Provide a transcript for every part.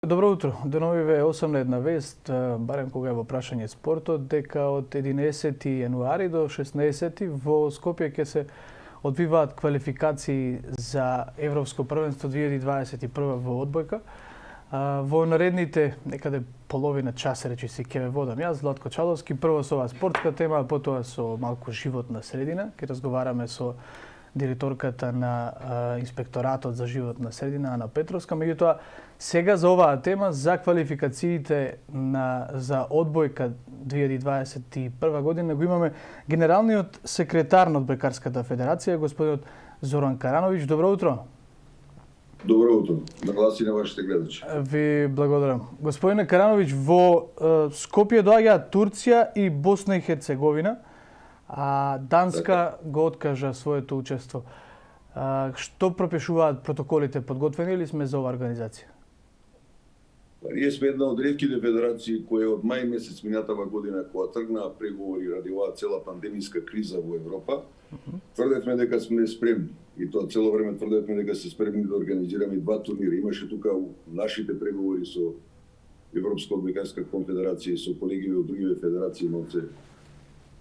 Добро утро. Деновиве е 8 на една вест, барем кога е во прашање спортот, дека од 11 јануари до 16 во Скопје ќе се одвиваат квалификации за Европско првенство 2021 во одбојка. Во наредните некаде половина час, речиси, ќе ве водам јас, Златко Чаловски, прво со оваа спортска тема, а потоа со малку животна средина. Ќе разговараме со директорката на Инспекторатот за животна средина, Ана Петровска. Меѓутоа, сега за оваа тема, за квалификациите за одбојка 2021 година, го имаме генералниот секретар на Одбојкарската федерација, господинот Зоран Карановиќ. Добро утро. Добро утро. На глас и на вашите гледачи. Ви благодарам. Господине Карановиќ, во Скопје доаѓаат Турција и Босна и Херцеговина, а Данска го откажа своето учество. Што пропишуваат протоколите? Подготвени ли сме за оваа организација? Ние сме една од ретките федерации кои од мај месец минатава година, кога тргнаа преговори ради оваа цела пандемиска криза во Европа, тврдевме дека сме спремни. И тоа цело време тврдевме дека се спремни да организираме два турнири. Имаше тука нашите преговори со Европска одбојкарска конфедерација и со колеги од другиве федерации, малце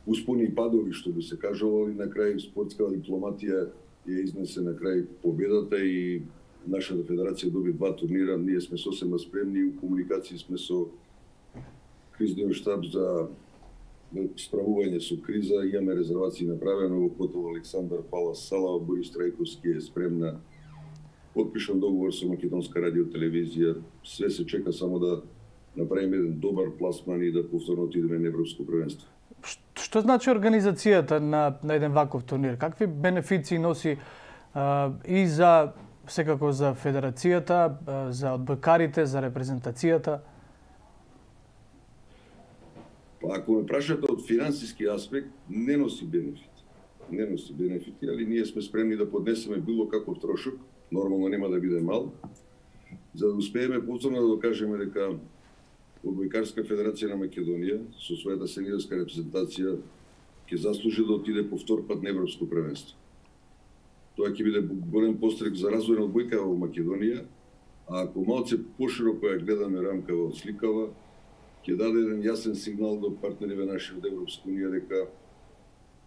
успони и падови, што би се кажало, и на крај спортска дипломатија ја изнесе на крај победата и нашата федерација доби два турнира. Ние сме сосема спремни и у комуникација сме со кризниот штаб за справување со криза. Имаме резервации направено во хотел Александар Палас сала. Борис Трајковски е спремна. Потпишан договор со Македонска радиотелевизија. Све се чека само да направиме еден добар пласман и да повторно отидеме на Европско првенство. Што значи организацијата на еден ваков турнир? Какви бенефиции носи и за секако за федерацијата, за одбојкарите, за репрезентацијата? Ако ме прашате од финансиски аспект, не носи бенефити. Не носи бенефити, али ние сме спремни да поднесеме било каков трошок, нормално нема да биде мал, за да успееме повторно да докажеме дека Одбојкарска федерација на Македонија со својата сениорска репрезентација ќе заслужи да отиде по втор пат на Европско првенство. Тоа ќе биде голем пострек за развој на одбојка во Македонија, а ако малце пошироко ја гледаме рамкава од сликава, ќе даде еден јасен сигнал до партнериве наши од Европска унија дека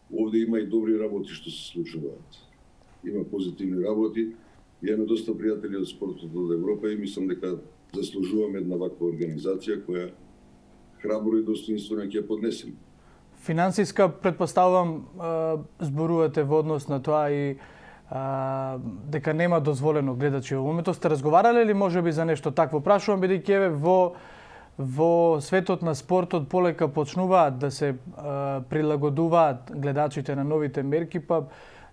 овде има и добри работи што се случуваат. Има позитивни работи. Имаме доста пријатели од спортот од Европа и мислам дека заслужуваме една ваква организација која храбро и достоинствено ќе поднесеме. Финансиска, предпоставувам, зборувате во однос на тоа и дека нема дозволено, гледачи во моментот. Сте разговарале ли можеби за нешто такво? Прашувам бидејќи во светот на спортот полека почнуваат да се прилагодуваат гледачите на новите мерки, па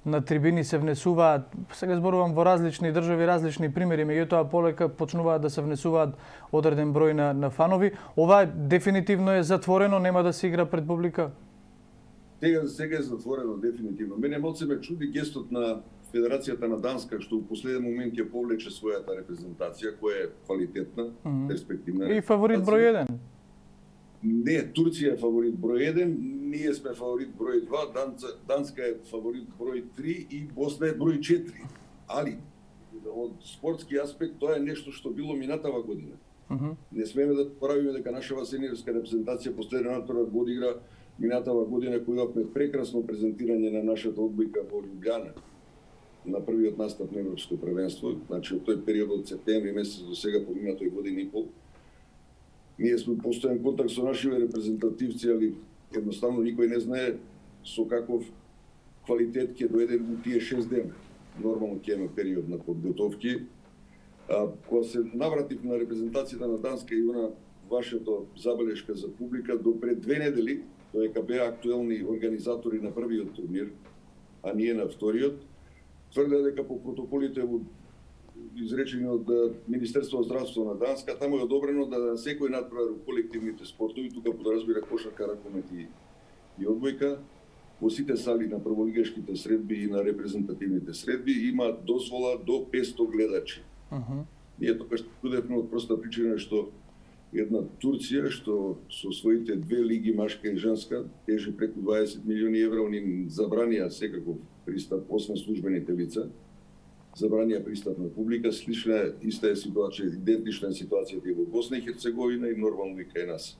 на трибини се внесуваат, сега зборувам во различни држави, различни примери, меѓутоа полека почнуваат да се внесуваат одреден број на фанови. Ова дефинитивно е затворено, нема да се игра пред публика? Сега е затворено дефинитивно. Мене малце ме чуди гестот на Федерацијата на Данска, што во последен момент ќе повлече својата репрезентација, која е квалитетна, перспективна. И фаворит број 1. Не, Турција е фаворит број 1, ние сме фаворит број 2, Данска е фаворит број 3 и Босна е број 4. Али, од спортски аспект, тоа е нешто што било минатава година. Не смеме да правиме дека нашава сениорска репрезентација последната го одигра минатава година, која имавме прекрасно презентирање на нашата одбојка во Лјубљана на првиот настап на Европско првенство. Значи, од тој период од септември месец до сега помина тој година и пол. Ние сме постојан контакт со нашите репрезентативци, али едноставно никој не знае со каков квалитет ќе дојде у тие 6 дена. Нормално ќе има период на подготовки. Кога се навратив на репрезентацијата на Данска и на вашето забелешка за публика, до пред 2 недели, дека беа актуелни организатори на првиот турнир, а ние на вториот, тврдеа дека по протоколите изречени од Министерството за здравство на Данска, таму е одобрено да на секој надпревар во колективните спортови, тука подразбира кошарка, ракомет и одбојка, во сите сали на прволигашките средби и на репрезентативните средби има дозвола до 500 гледачи. Ние тока што чудевме од проста причина што една Турција што со своите две лиги машка и женска тежи преку 20 милиони евра, они забранија секако пристап освен службените лица. забранија пристап на публика. Слична иста е ситуација, идентична е ситуацијата и во Босна и Херцеговина и нормално и кај нас.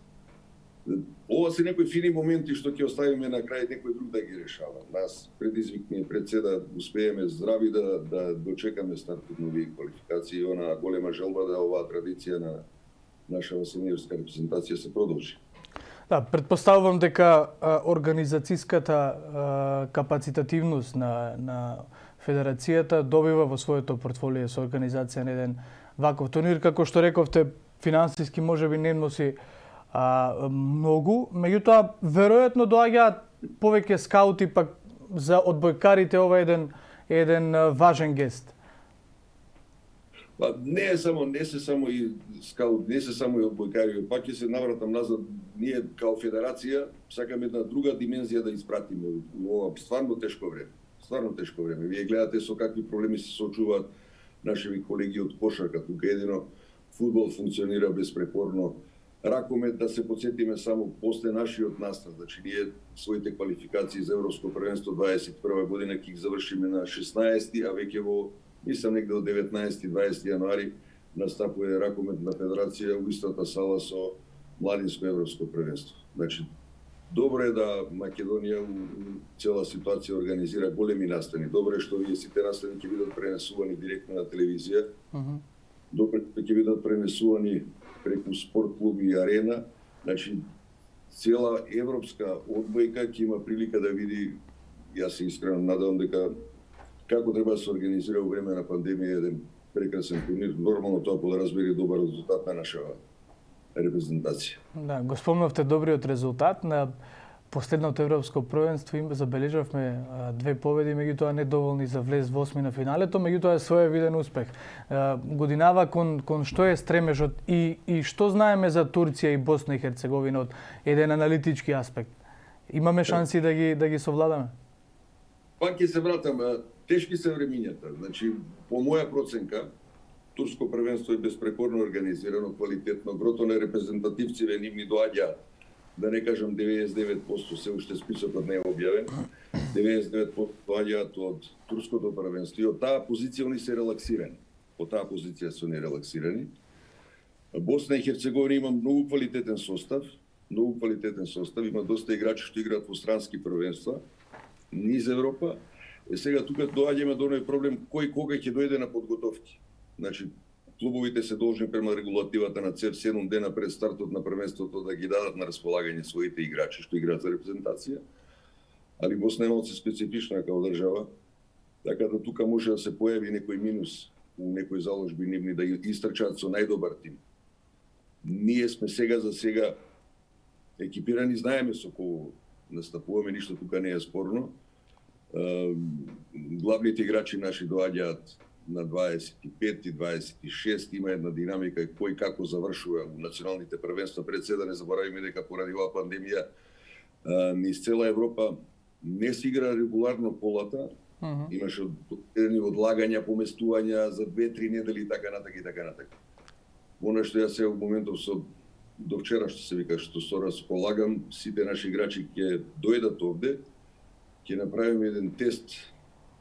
Ова се некои фини моменти што ќе оставиме на крај некој друг да ги решава. Нас предизвик ни е пред се да успееме здрави да дочекаме стартот на овие квалификации и она голема желба да оваа традиција на нашава сениорска репрезентација се продолжи. Да, предпоставувам дека организацијската капацитативност на Федерацијата добива во своето портфолио со организација на еден ваков турнир, како што рековте, финансиски можеби не носи многу, меѓутоа веројатно доаѓаат повеќе скаути пак за одбојкарите, ова е еден важен гест. Па не се само и скаут, не се само и одбојкари, пак ќе се навратам назад, ние као федерација сакаме една друга димензија да испратиме во ова стварно тешко време. Стварно тешко време. Вие гледате со какви проблеми се соочуваат нашиви колеги од кошарка. Тука едино фудбал функционира безпрекорно. Ракомет, да се подсетиме само после нашиот настан, значи ние своите квалификации за Европско првенство 21 година ќе ги завршиме на 16, а веќе во мислам негде од 19-20 јануари настапува ракометна федерација во истата сала со младинско европско првенство. Значи добро е да Македонија у цела ситуација организира големи настани. Добро е што вие сите настани ќе бидат пренесувани директно на телевизија. Добро е што ќе бидат пренесувани преку спорт клуби и арена. Значи цела европска одбојка ќе има прилика да види, јас се искрено надевам дека како треба да се организира во време на пандемија еден прекрасен турнир. Нормално тоа да разбери добар резултат на нашава репрезентација. Да, го спомнавте добриот резултат на последното европско првенство, им забележавме 2 победи, меѓутоа недоволни за влез во осми на финалето, меѓутоа е своевиден успех. Годинава кон што е стремежот и што знаеме за Турција и Босна и Херцеговина од еден аналитички аспект? Имаме шанси да ги совладаме? Пак ќе се вратам, тешки се времињата. Значи, по моја проценка, турско првенство е безпрекорно организирано, квалитетно, грото на репрезентативци нивни доаѓаат, да не кажам 99%, се уште списокот не е објавен, 99% доаѓаат од турското првенство и од таа позиција они се релаксирани. Од таа позиција се они релаксирани. Босна и Херцеговина има многу квалитетен состав, има доста играчи што играат во странски првенства, низ Европа. Сега тука доаѓаме до оној проблем кој кога ќе дојде на подготовки. Значи, клубовите се должни према регулативата на ЦЕФ 7 дена пред стартот на првенството да ги дадат на располагање своите играчи што играат за репрезентација. Али Босна е малку специфична као држава, така да тука може да се појави некој минус у некои заложби нивни да истрчаат со најдобар тим. Ние сме сега за сега екипирани, знаеме со кого настапуваме, ништо тука не е спорно. Главните играчи наши доаѓаат на 25 и 26, има една динамика кој како завршува у националните првенства. Пред се да не заборавиме дека поради оваа пандемија низ цела Европа не се игра регуларно полата. Имаше одлагања, поместувања за 2-3 недели и така натака. Оно што јас се во моментов до вчера што се вика, што со располагам, сите наши играчи ќе дојдат овде, ќе направиме еден тест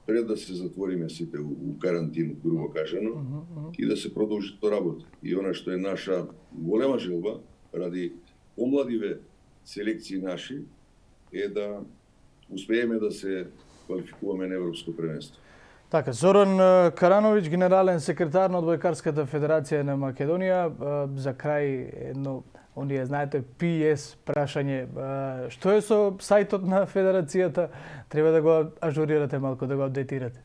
пред да се затвориме сите у карантин, грубо кажано, и да се продолжи тоа работа. И она што е наша голема желба, ради помладиве селекции наши, е да успееме да се квалификуваме на Европско првенство. Така, Зоран Карановиќ, генерален секретар на Одбојкарската федерација на Македонија, за крај едно, оние знаете, PS прашање. Што е со сајтот на федерацијата? Треба да го ажурирате малку, да го апдейтирате.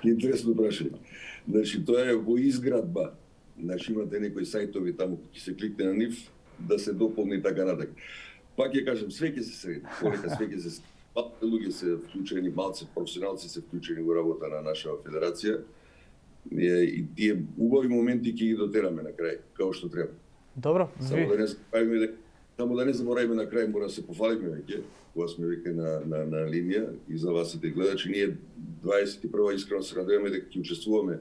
Интересно прашање. Значи, тоа е во изградба. Значи, имате некои сајтови таму, ќе се кликне на нив, да се дополни така натака. Пак ќе кажам, све ќе се среди. Полека све ќе се малку луѓе се вклучени, малци професионалци се вклучени во работа на нашава федерација. И тие убави моменти ќе ги дотераме на крај, како што треба. Добро. Само да не заборавиме на крај, мора да се пофалиме веќе, кога сме веќе на линија и за вас сите гледачи. Ние 21 искрено се радуваме дека ќе учествуваме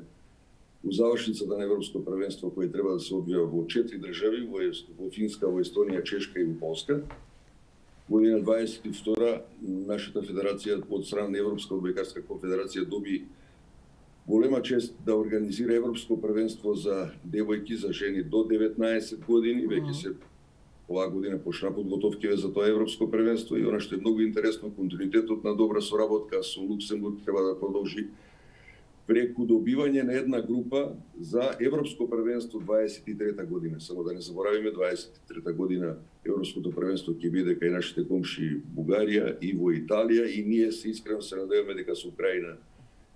у завршницата на Европско првенство кој треба да се одвија во 4 држави, во Финска, во Естонија, Чешка и во Полска. Година 22 нашата федерација од страна на Европска одбојкарска конфедерација доби голема чест да организира Европско првенство за девојки, за жени до 19 години. Веќе се оваа година почна подготовките за тоа Европско првенство и она што е многу интересно, континуитетот на добра соработка со Луксембург треба да продолжи преку добивање на една група за Европско првенство 23 година. Само да не заборавиме, 23 година Европското првенство ќе биде кај нашите комши Бугарија и во Италија и ние се искрено се надеваме дека со Украина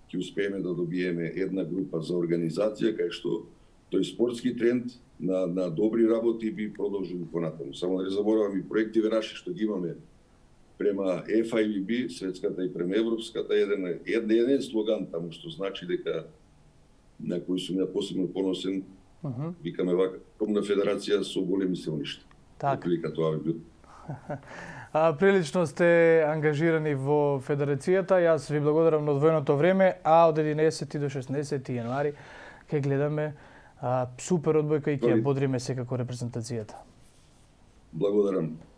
ќе успееме да добиеме една група за организација кај што тој спортски тренд на добри работи би продолжил понатаму. Само да не забораваме и проективе наши што ги имаме према FIVB, светската и према европската, еден слоган таму што значи дека на кој сум ја посебно поносен, викаме вака, кромна федерација со големи силништа. Така. Тоа би било. Прилично сте ангажирани во Федерацијата. Јас ви благодарам на одвоеното време, а од 11 до 16 јануари ќе гледаме супер одбојка и ќе ја бодриме секако репрезентацијата. Благодарам.